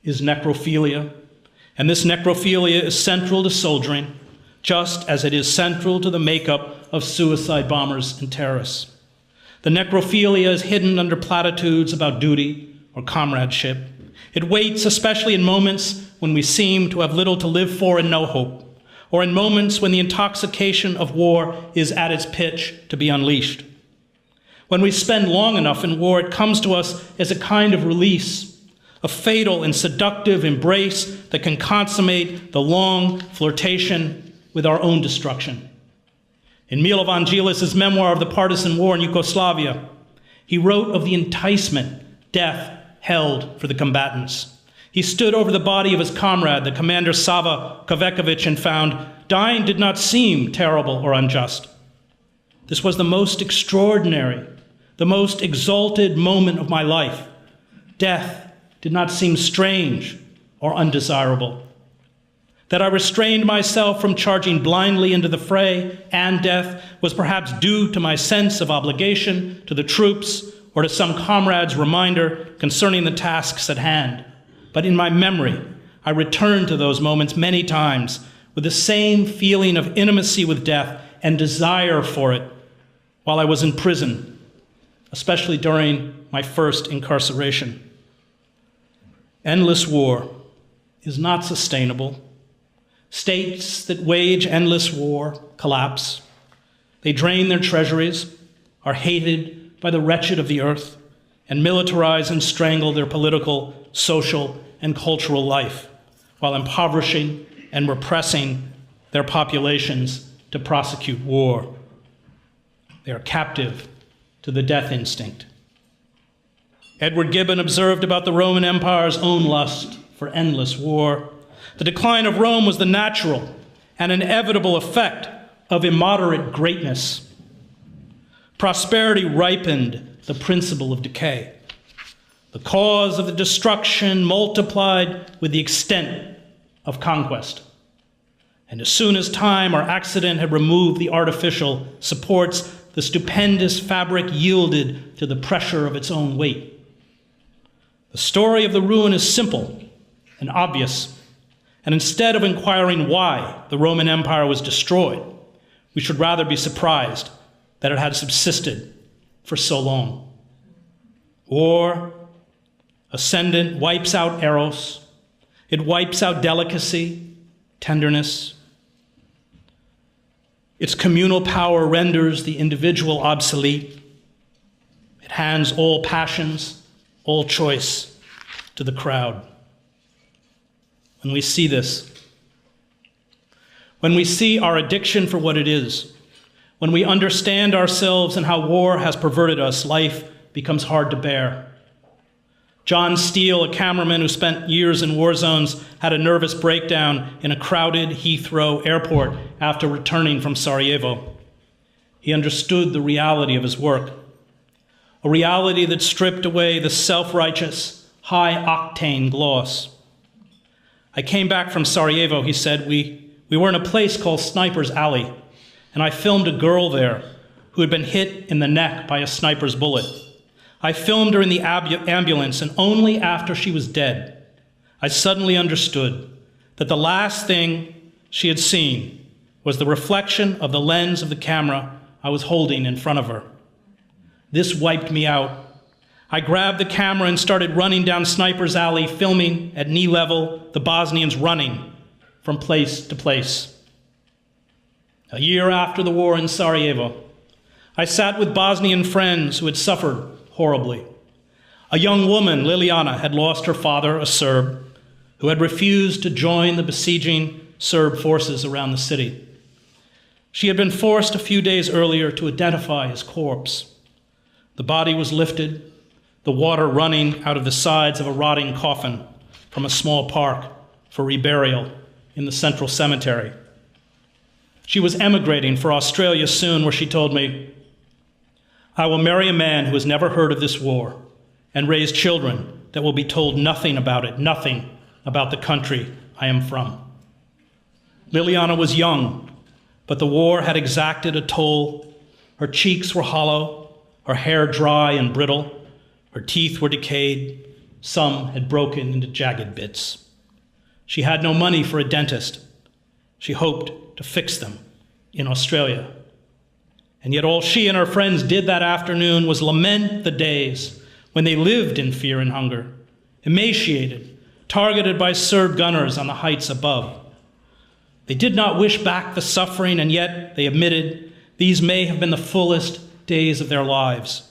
is necrophilia, and this necrophilia is central to soldiering, just as it is central to the makeup of suicide bombers and terrorists. The necrophilia is hidden under platitudes about duty or comradeship. It waits especially in moments when we seem to have little to live for and no hope, or in moments when the intoxication of war is at its pitch to be unleashed. When we spend long enough in war, it comes to us as a kind of release, a fatal and seductive embrace that can consummate the long flirtation with our own destruction. In Milo Vangelis' memoir of the partisan war in Yugoslavia, he wrote of the enticement death held for the combatants. He stood over the body of his comrade, the commander Sava Kovekovic, and found dying did not seem terrible or unjust. This was the most extraordinary, the most exalted moment of my life. Death did not seem strange or undesirable. That I restrained myself from charging blindly into the fray and death was perhaps due to my sense of obligation to the troops or to some comrade's reminder concerning the tasks at hand. But in my memory, I returned to those moments many times with the same feeling of intimacy with death and desire for it while I was in prison, especially during my first incarceration. Endless war is not sustainable. States that wage endless war collapse. They drain their treasuries, are hated by the wretched of the earth, and militarize and strangle their political, social, and cultural life, while impoverishing and repressing their populations to prosecute war. They are captive to the death instinct. Edward Gibbon observed about the Roman Empire's own lust for endless war. The decline of Rome was the natural and inevitable effect of immoderate greatness. Prosperity ripened the principle of decay. The cause of the destruction multiplied with the extent of conquest. And as soon as time or accident had removed the artificial supports, the stupendous fabric yielded to the pressure of its own weight. The story of the ruin is simple and obvious, and instead of inquiring why the Roman Empire was destroyed, we should rather be surprised that it had subsisted for so long. War, ascendant, wipes out eros. It wipes out delicacy, tenderness. Its communal power renders the individual obsolete. It hands all passions, all choice to the crowd. When we see this, when we see our addiction for what it is, when we understand ourselves and how war has perverted us, life becomes hard to bear. John Steele, a cameraman who spent years in war zones, had a nervous breakdown in a crowded Heathrow airport after returning from Sarajevo. He understood the reality of his work, a reality that stripped away the self-righteous, high-octane gloss. I came back from Sarajevo, he said. We were in a place called Sniper's Alley, and I filmed a girl there who had been hit in the neck by a sniper's bullet. I filmed her in the ambulance, and only after she was dead, I suddenly understood that the last thing she had seen was the reflection of the lens of the camera I was holding in front of her. This wiped me out. I grabbed the camera and started running down Sniper's Alley, filming at knee level the Bosnians running from place to place. A year after the war in Sarajevo, I sat with Bosnian friends who had suffered horribly. A young woman, Liliana, had lost her father, a Serb, who had refused to join the besieging Serb forces around the city. She had been forced a few days earlier to identify his corpse. The body was lifted, the water running out of the sides of a rotting coffin from a small park for reburial in the central cemetery. She was emigrating for Australia soon, where she told me, "I will marry a man who has never heard of this war and raise children that will be told nothing about it, nothing about the country I am from." Liliana was young, but the war had exacted a toll. Her cheeks were hollow, her hair dry and brittle, her teeth were decayed, some had broken into jagged bits. She had no money for a dentist. She hoped to fix them in Australia. And yet all she and her friends did that afternoon was lament the days when they lived in fear and hunger, emaciated, targeted by Serb gunners on the heights above. They did not wish back the suffering, and yet they admitted these may have been the fullest days of their lives.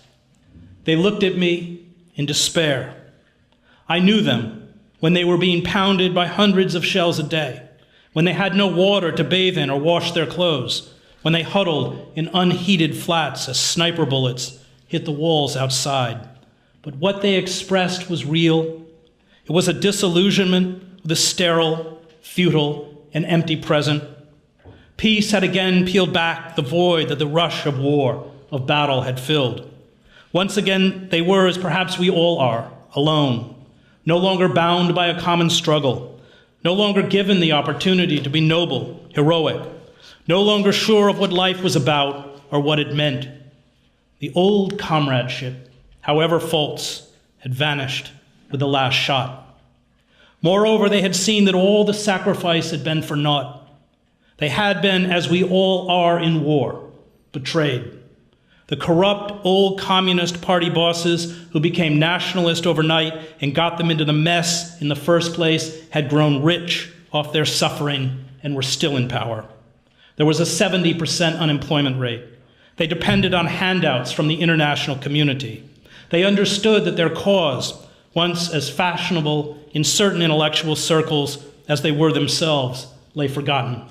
They looked at me in despair. I knew them when they were being pounded by hundreds of shells a day, when they had no water to bathe in or wash their clothes, when they huddled in unheated flats as sniper bullets hit the walls outside. But what they expressed was real. It was a disillusionment with a sterile, futile, and empty present. Peace had again peeled back the void that the rush of war, of battle had filled. Once again, they were, as perhaps we all are, alone, no longer bound by a common struggle, no longer given the opportunity to be noble, heroic, no longer sure of what life was about or what it meant. The old comradeship, however false, had vanished with the last shot. Moreover, they had seen that all the sacrifice had been for naught. They had been, as we all are in war, betrayed. The corrupt old Communist Party bosses who became nationalist overnight and got them into the mess in the first place had grown rich off their suffering and were still in power. There was a 70% unemployment rate. They depended on handouts from the international community. They understood that their cause, once as fashionable in certain intellectual circles as they were themselves, lay forgotten.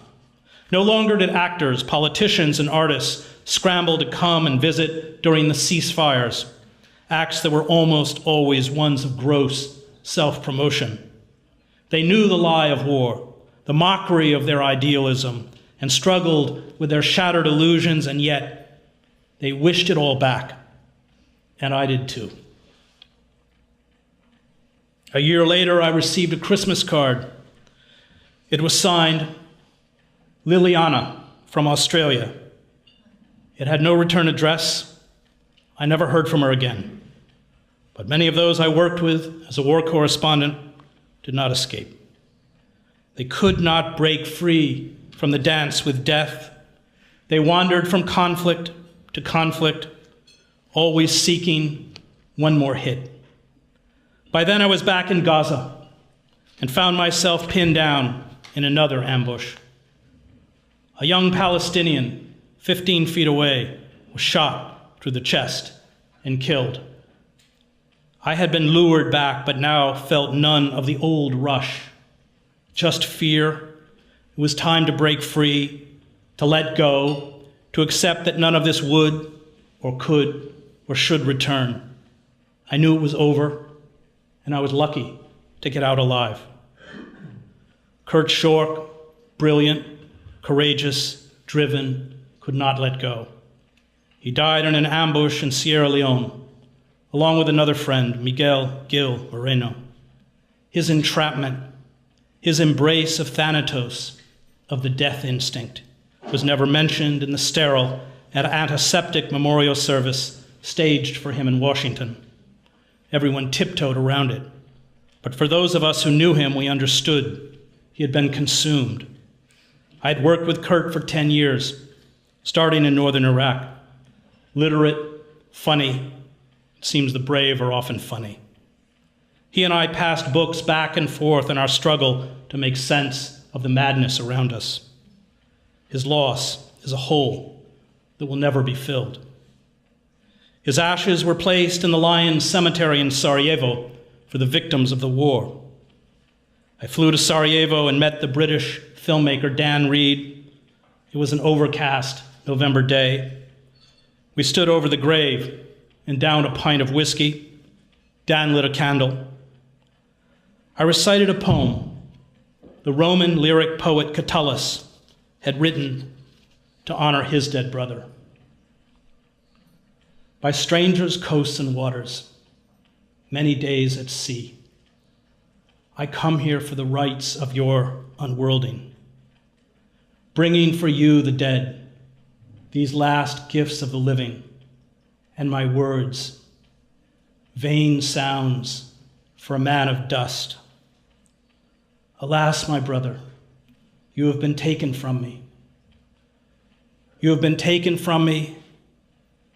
No longer did actors, politicians, and artists scramble to come and visit during the ceasefires, acts that were almost always ones of gross self-promotion. They knew the lie of war, the mockery of their idealism, and struggled with their shattered illusions, and yet they wished it all back. And I did too. A year later, I received a Christmas card. It was signed, Liliana from Australia. It had no return address. I never heard from her again. But many of those I worked with as a war correspondent did not escape. They could not break free from the dance with death. They wandered from conflict to conflict, always seeking one more hit. By then I was back in Gaza and found myself pinned down in another ambush. A young Palestinian, 15 feet away, was shot through the chest and killed. I had been lured back, but now felt none of the old rush, just fear. It was time to break free, to let go, to accept that none of this would or could or should return. I knew it was over, and I was lucky to get out alive. Kurt Schork, brilliant, courageous, driven, could not let go. He died in an ambush in Sierra Leone, along with another friend, Miguel Gil Moreno. His entrapment, His embrace of Thanatos, of the death instinct, was never mentioned in the sterile and antiseptic memorial service staged for him in Washington. Everyone tiptoed around it. But for those of us who knew him, we understood he had been consumed. I had worked with Kurt for 10 years, starting in northern Iraq. Literate, funny. It seems the brave are often funny. He and I passed books back and forth in our struggle to make sense of the madness around us. His loss is a hole that will never be filled. His ashes were placed in the Lions Cemetery in Sarajevo for the victims of the war. I flew to Sarajevo and met the British filmmaker Dan Reed. It was an overcast November day. We stood over the grave and downed a pint of whiskey. Dan lit a candle. I recited a poem the Roman lyric poet Catullus had written to honor his dead brother. By strangers' coasts and waters, many days at sea, I come here for the rites of your unworlding, bringing for you, the dead, these last gifts of the living, and my words, vain sounds for a man of dust. Alas, my brother, you have been taken from me. You have been taken from me,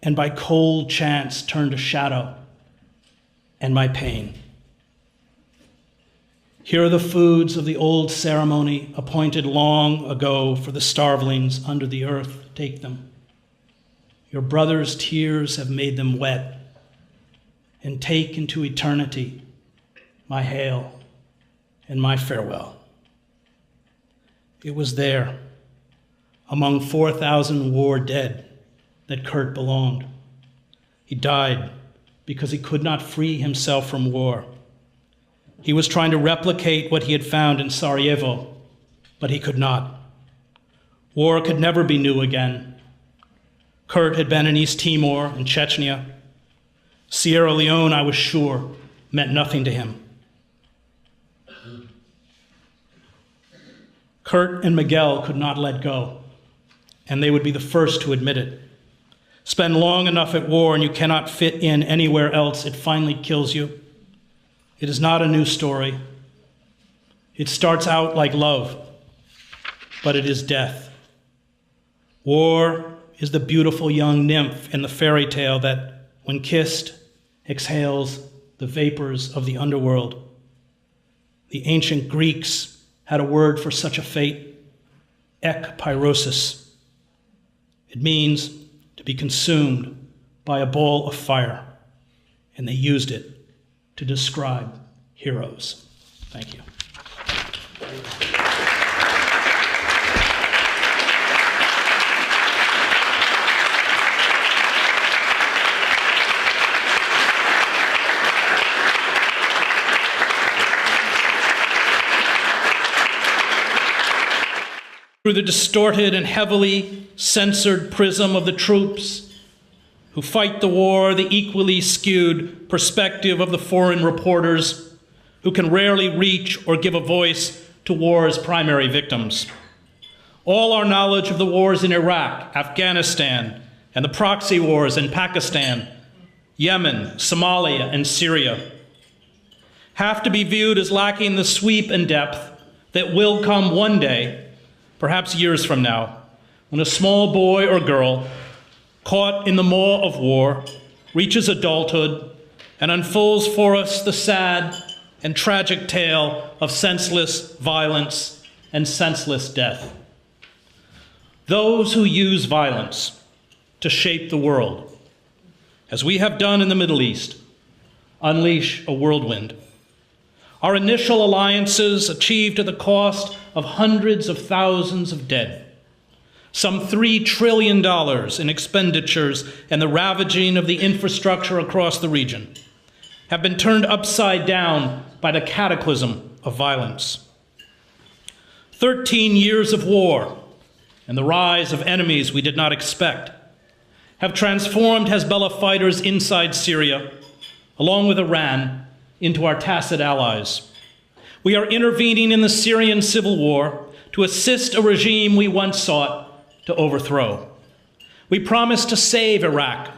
and by cold chance turned to shadow and my pain. Here are the foods of the old ceremony appointed long ago for the starvelings under the earth. Take them. Your brother's tears have made them wet, and take into eternity my hail and my farewell. It was there, among 4,000 war dead, that Kurt belonged. He died because he could not free himself from war. He was trying to replicate what he had found in Sarajevo, but he could not. War could never be new again. Kurt had been in East Timor and Chechnya. Sierra Leone, I was sure, meant nothing to him. Kurt and Miguel could not let go, and they would be the first to admit it. Spend long enough at war and you cannot fit in anywhere else, it finally kills you. It is not a new story. It starts out like love, but it is death. War is the beautiful young nymph in the fairy tale that, when kissed, exhales the vapors of the underworld. The ancient Greeks had a word for such a fate, ekpyrosis. It means to be consumed by a ball of fire, and they used it to describe heroes. Thank you. Through the distorted and heavily censored prism of the troops who fight the war, the equally skewed perspective of the foreign reporters who can rarely reach or give a voice to war's primary victims. All our knowledge of the wars in Iraq, Afghanistan, and the proxy wars in Pakistan, Yemen, Somalia, and Syria have to be viewed as lacking the sweep and depth that will come one day, perhaps years from now, when a small boy or girl caught in the maw of war reaches adulthood and unfolds for us the sad and tragic tale of senseless violence and senseless death. Those who use violence to shape the world, as we have done in the Middle East, unleash a whirlwind. Our initial alliances achieved at the cost of hundreds of thousands of dead, some $3 trillion in expenditures and the ravaging of the infrastructure across the region, have been turned upside down by the cataclysm of violence. 13 years of war and the rise of enemies we did not expect have transformed Hezbollah fighters inside Syria, along with Iran, into our tacit allies. We are intervening in the Syrian civil war to assist a regime we once sought to overthrow. We promised to save Iraq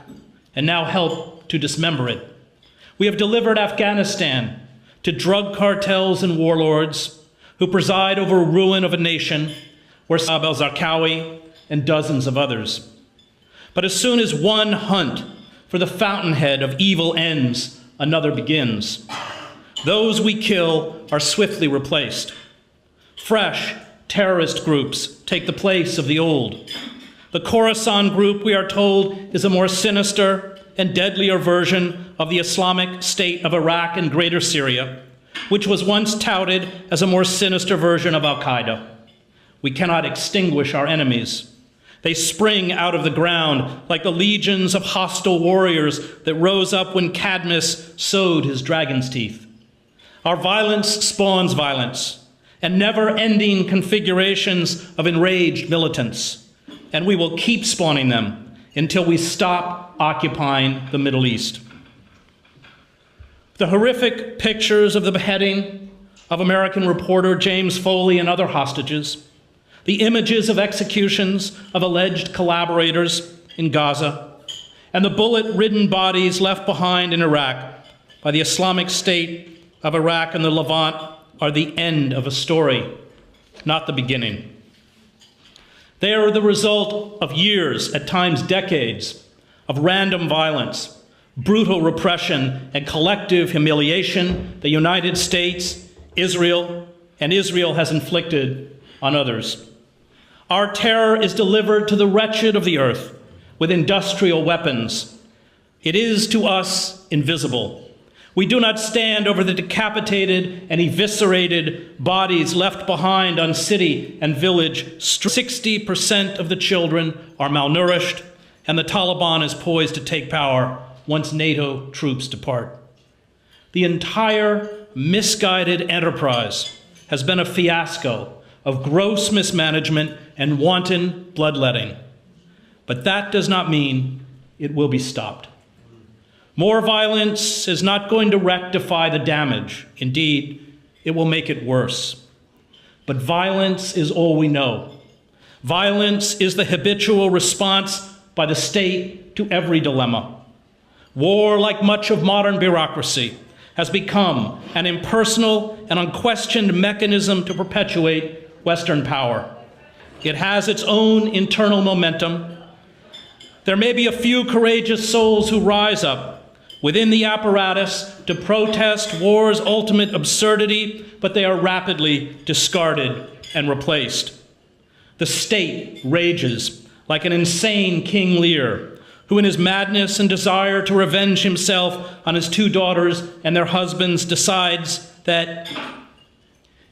and now help to dismember it. We have delivered Afghanistan to drug cartels and warlords who preside over ruin of a nation, where Saab al-Zarqawi and dozens of others. But as soon as one hunt for the fountainhead of evil ends, another begins. Those we kill are swiftly replaced. Fresh terrorist groups take the place of the old. The Khorasan group, we are told, is a more sinister and deadlier version of the Islamic State of Iraq and Greater Syria, which was once touted as a more sinister version of al-Qaeda. We cannot extinguish our enemies. They spring out of the ground like the legions of hostile warriors that rose up when Cadmus sowed his dragon's teeth. Our violence spawns violence and never-ending configurations of enraged militants, and we will keep spawning them until we stop occupying the Middle East. The horrific pictures of the beheading of American reporter James Foley and other hostages, the images of executions of alleged collaborators in Gaza, and the bullet-ridden bodies left behind in Iraq by the Islamic State of Iraq and the Levant are the end of a story, not the beginning. They are the result of years, at times decades, of random violence, brutal repression, and collective humiliation the United States, Israel, and Israel has inflicted on others. Our terror is delivered to the wretched of the earth with industrial weapons. It is to us invisible. We do not stand over the decapitated and eviscerated bodies left behind on city and village streets. 60% of the children are malnourished, and the Taliban is poised to take power once NATO troops depart. The entire misguided enterprise has been a fiasco of gross mismanagement and wanton bloodletting. But that does not mean it will be stopped. More violence is not going to rectify the damage. Indeed, it will make it worse. But violence is all we know. Violence is the habitual response by the state to every dilemma. War, like much of modern bureaucracy, has become an impersonal and unquestioned mechanism to perpetuate Western power. It has its own internal momentum. There may be a few courageous souls who rise up within the apparatus to protest war's ultimate absurdity, but they are rapidly discarded and replaced. The state rages like an insane King Lear, who in his madness and desire to revenge himself on his two daughters and their husbands decides that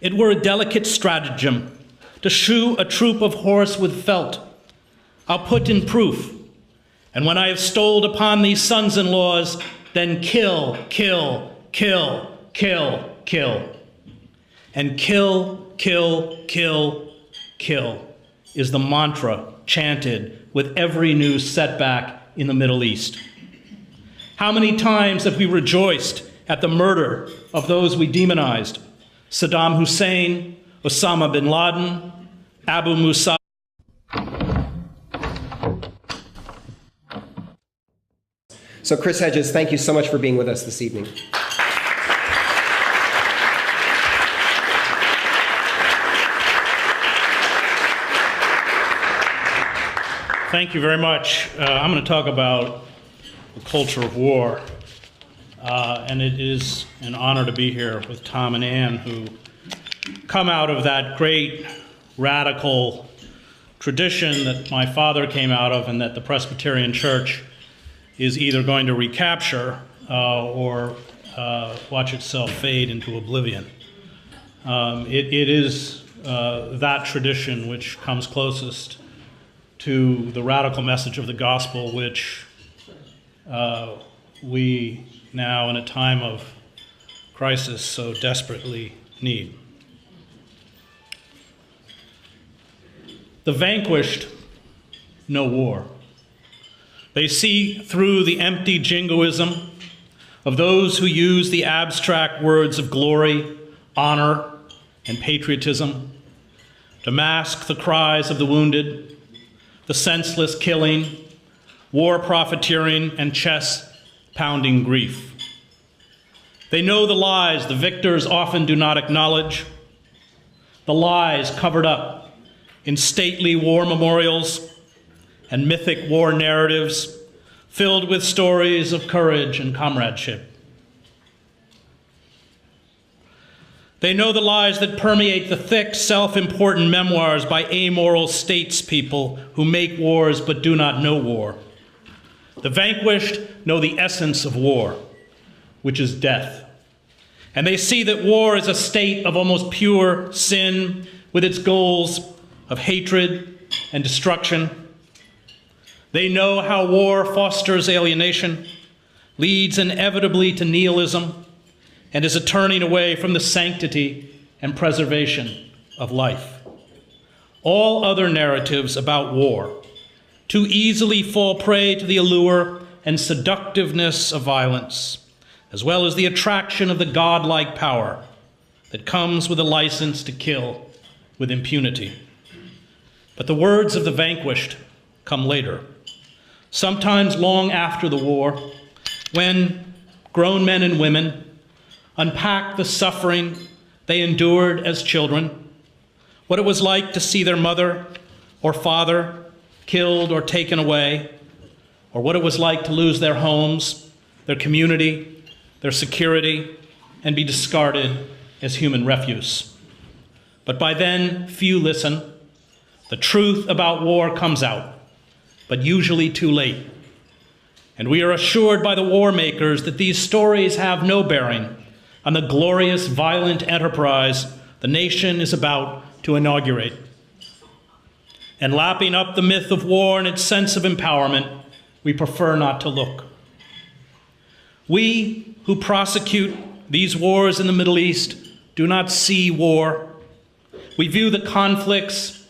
it were a delicate stratagem to shoe a troop of horse with felt. I'll put in proof, and when I have stoled upon these sons-in-laws, then kill, kill, kill, kill, kill. And kill, kill, kill, kill is the mantra chanted with every new setback in the Middle East. How many times have we rejoiced at the murder of those we demonized? Saddam Hussein, Osama bin Laden, Abu Musa. So Chris Hedges, thank you so much for being with us this evening. Thank you very much. I'm going to talk about the culture of war. And it is an honor to be here with Tom and Ann, who come out of that great radical tradition that my father came out of and that the Presbyterian Church is either going to recapture or watch itself fade into oblivion. It is that tradition which comes closest to the radical message of the gospel, which we now, in a time of crisis, so desperately need. The vanquished know war. They see through the empty jingoism of those who use the abstract words of glory, honor, and patriotism, to mask the cries of the wounded, the senseless killing, war profiteering, and chest-pounding grief. They know the lies the victors often do not acknowledge, the lies covered up in stately war memorials and mythic war narratives filled with stories of courage and comradeship. They know the lies that permeate the thick, self-important memoirs by amoral statespeople who make wars but do not know war. The vanquished know the essence of war, which is death. And they see that war is a state of almost pure sin with its goals of hatred and destruction. They know how war fosters alienation, leads inevitably to nihilism, and is a turning away from the sanctity and preservation of life. All other narratives about war too easily fall prey to the allure and seductiveness of violence, as well as the attraction of the godlike power that comes with a license to kill with impunity. But the words of the vanquished come later, sometimes long after the war, when grown men and women unpack the suffering they endured as children, what it was like to see their mother or father killed or taken away, or what it was like to lose their homes, their community, their security, and be discarded as human refuse. But by then, few listen. The truth about war comes out, but usually too late. And we are assured by the war makers that these stories have no bearing on the glorious, violent enterprise the nation is about to inaugurate. And lapping up the myth of war and its sense of empowerment, we prefer not to look. We who prosecute these wars in the Middle East do not see war. We view the conflicts